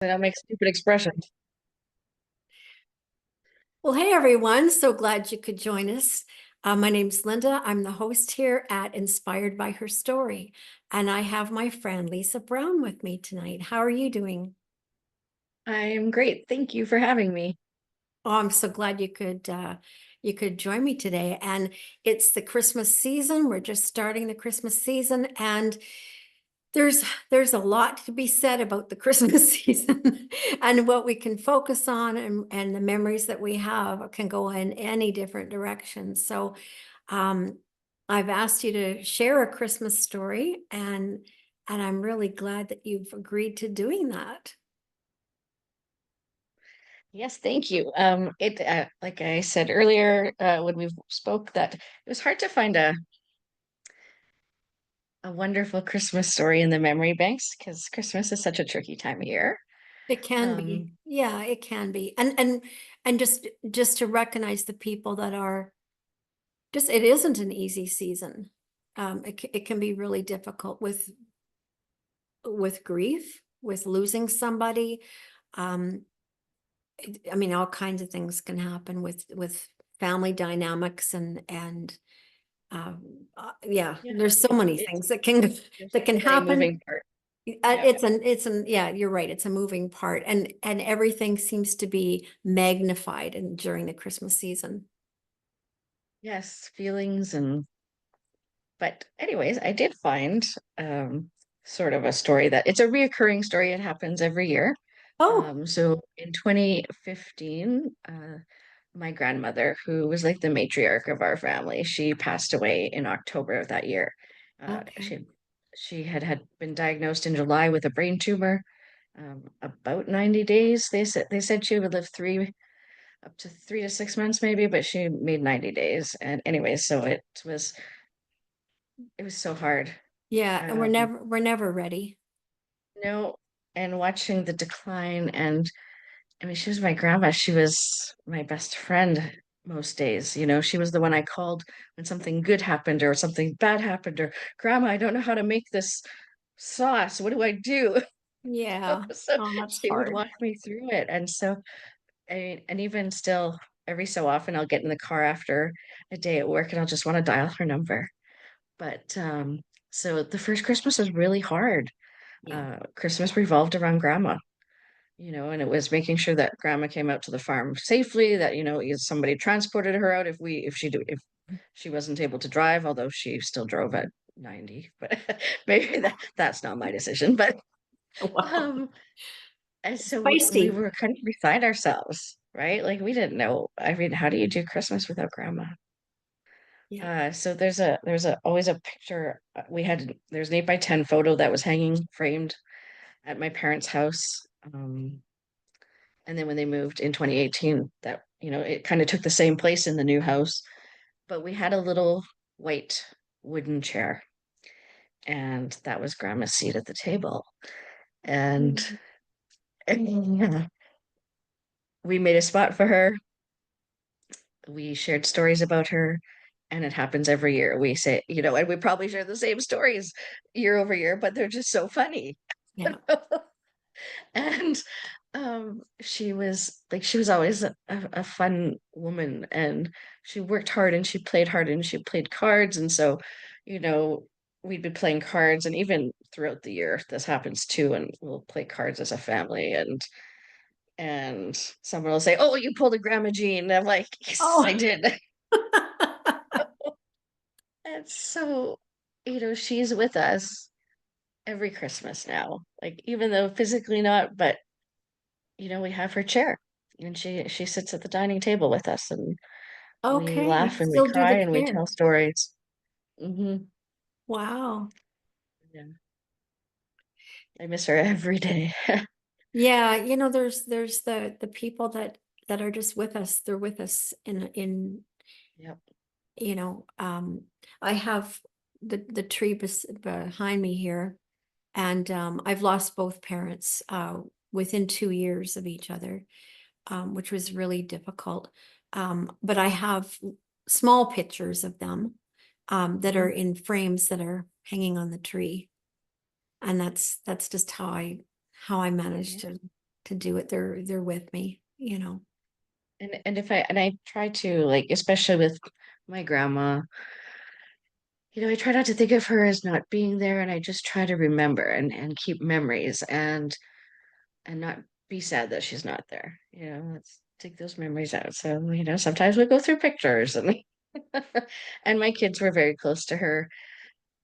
I don't make stupid expressions. Well, hey everyone, so glad you could join us. My name's Linda. I'm the host here at Inspired by Her Story, and I have my friend Lisa Brown with me tonight. How are you doing? I'm great. Thank you for having me. Oh, I'm so glad you could join me today. And it's the Christmas season. We're just starting the Christmas season, and there's there's a lot to be said about the Christmas season and what we can focus on and the memories that we have can go in any different direction. So um, I've asked you to share a Christmas story and I'm really glad that you've agreed to doing that. Yes, thank you. It like I said earlier when we spoke that it was hard to find a wonderful Christmas story in the memory banks because Christmas is such a tricky time of year. It can be. Um, Yeah, it can be. And just to recognize the people that are just it isn't an easy season. It can be really difficult with grief, with losing somebody. Um, I mean, all kinds of things can happen with family dynamics yeah, yeah, there's so many it's things that can there's that can so many happen. moving parts. Yeah. It's an yeah, you're right. It's a moving part, and everything seems to be magnified during the Christmas season. Yes, feelings and but anyways, I did find sort of a story that it's a reoccurring story. It happens every year. Oh, So in 2015, my grandmother, who was like the matriarch of our family, she passed away in October of that year. Uh, okay. she she had been diagnosed in July with a brain tumor. About 90 days. They said she would live three up to 3 to 6 months maybe, but she made 90 days. And anyway, so it was so hard. Yeah, and we're Um, never ready. no, and watching the decline and I mean, she was my grandma. She was my best friend most days. She was the one I called when something good happened or something bad happened, or Grandma, I don't know how to make this sauce. What do I do? Yeah. So Oh, that's she would hard. walk me through it. And so, I mean, and even still, every so often I'll get in the car after a day at work and I'll just want to dial her number. But so the first Christmas was really hard. Yeah. Christmas revolved around Grandma. And it was making sure that grandma came out to the farm safely, that, somebody transported her out if she wasn't able to drive, although she still drove at 90, but maybe that's not my decision. But Wow. um, and It's so we feisty. were kind of beside ourselves, right? Like we didn't know. I mean, how do you do Christmas without grandma? Yeah. So there's always a picture. There's an 8 by 10 photo that was hanging framed at my parents' house. And then when they moved in 2018, that, it kind of took the same place in the new house, but we had a little white wooden chair, and that was grandma's seat at the table. And, Mhm. and we made a spot for her. We shared stories about her, and it happens every year. We say, and we probably share the same stories year over year, but they're just so funny. Yeah. And she was always a fun woman, and she worked hard and she played hard and she played cards. And so, you know, we'd be playing cards, and even throughout the year, this happens too. And we'll play cards as a family, and someone will say, "Oh, you pulled a Grandma Jean." And I'm like, "Yes, I Oh. did." And so, she's with us every Christmas now. Like, even though physically not, but we have her chair, and she sits at the dining table with us, and we Okay, you laugh and we still do cry the and we care. tell stories. Hmm. Wow. Yeah, I miss her every day. Yeah, there's the people that are just with us. They're with us in Yep. you know, I have the tree behind me here, and I've lost both parents within 2 years of each other, which was really difficult. But I have small pictures of them that are Hmm. in frames that are hanging on the tree, and that's just how I managed Yeah. to. to do it. They're with me, you know. And if I try to, like, especially with my grandma, I try not to think of her as not being there, and I just try to remember and keep memories and not be sad that she's not there. Let's take those memories out. So, sometimes we go through pictures and and my kids were very close to her,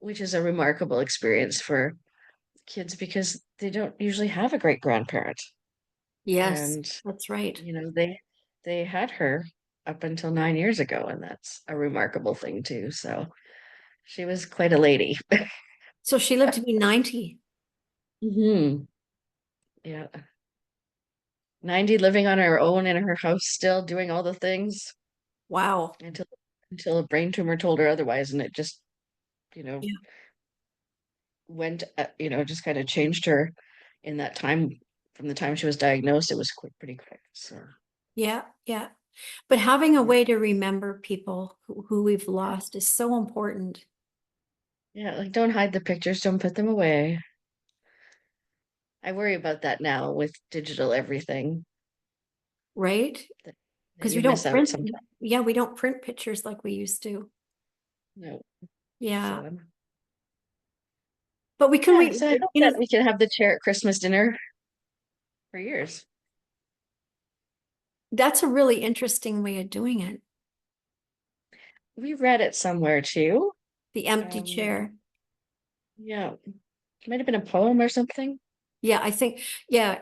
which is a remarkable experience for kids because they don't usually have a great grandparent. Yes, And that's right. they had her up until 9 years ago, and that's a remarkable thing too. So she was quite a lady. So she lived to be 90. Hmm. Yeah. 90, living on her own in her house, still doing all the things Wow. until a brain tumor told her otherwise, and it just, you know, Yeah. went, just kind of changed her in that time. From the time she was diagnosed, it was quick, pretty quick. So Yeah. Yeah. But having a yeah, way to remember people who we've lost is so important, yeah, like don't hide the pictures, don't put them away. I worry about that now with digital everything right? that, that Because you we miss don't out print, sometimes. yeah, we don't print pictures like we used to. No, Yeah. so But we can, yeah, so I hope you that know, we can have the chair at Christmas dinner for years. that's a really interesting way of doing it. We read it somewhere too. The empty Um, chair. yeah, it might have been a poem or something. Yeah, I think, yeah,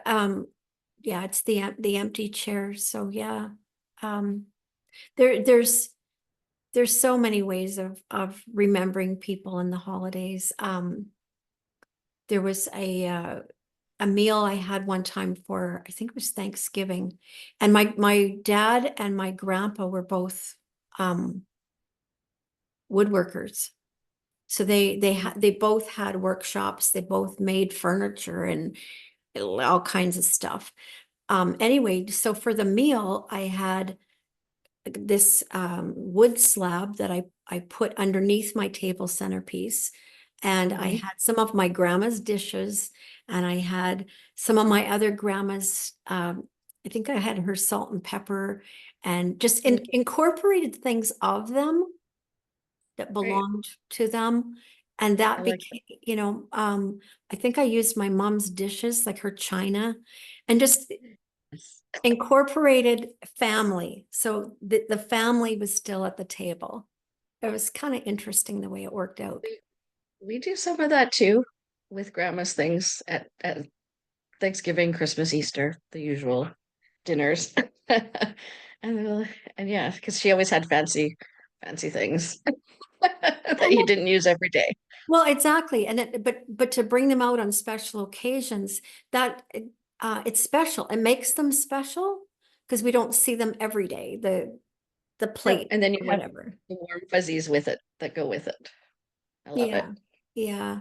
yeah, it's the empty chair. So yeah. Um, there's so many ways of remembering people in the holidays. There was a meal I had one time for, I think it was Thanksgiving, and my dad and my grandpa were both um woodworkers. So they both had workshops, they both made furniture and all kinds of stuff. Anyway, so for the meal, I had this wood slab that I put underneath my table centerpiece. And I Mhm. had some of my grandma's dishes, and I had some of my other grandma's, I think I had her salt and pepper, and just incorporated things of them that Right. belonged to them. And I that like that. became, I think I used my mom's dishes, like her china, and just Yes. incorporated family. So the family was still at the table. It was kind of interesting the way it worked out. We, we do some of that too with grandma's things at Thanksgiving, Christmas, Easter, the usual dinners. And and yeah, because she always had fancy things that And you didn't use every day. well, exactly. And but to bring them out on special occasions, that it's special. It makes them special because we don't see them every day. The No, plate and then you or have whatever. the warm fuzzies with it that go with it. I love Yeah. it. Yeah.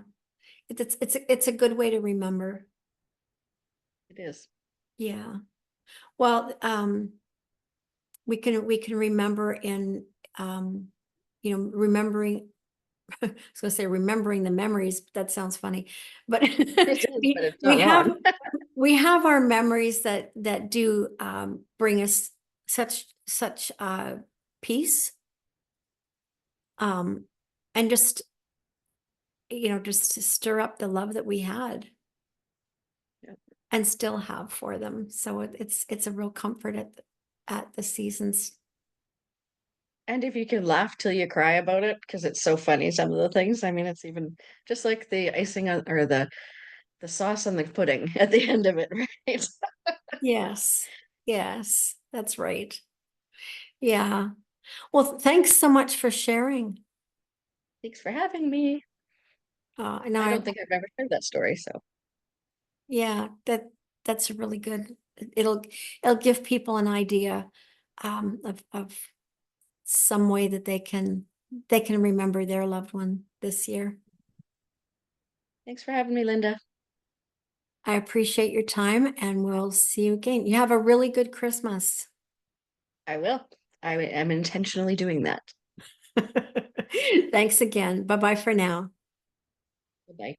It's a good way to remember. It is. Yeah. Well, we can remember in remembering I was gonna say remembering the memories, but that sounds funny. But It is, but we it's we not have wrong. we have our memories that do bring us such peace, um and just to stir up the love that we had Yeah. and still have for them. So it's a real comfort at the seasons. And if you can laugh till you cry about it, because it's so funny, some of the things. I mean, it's even just like the icing on or the sauce on the pudding at the end of it, right? Yes. Yes, that's right. Yeah. Well, thanks so much for sharing. Thanks for having me. And I I, don't think I've ever heard that story, so yeah, that's a really good. It'll give people an idea of some way that they can remember their loved one this year. thanks for having me, Linda. I appreciate your time, and we'll see you again. You have a really good Christmas. I will. I am intentionally doing that. Thanks again. Bye bye for now. Bye.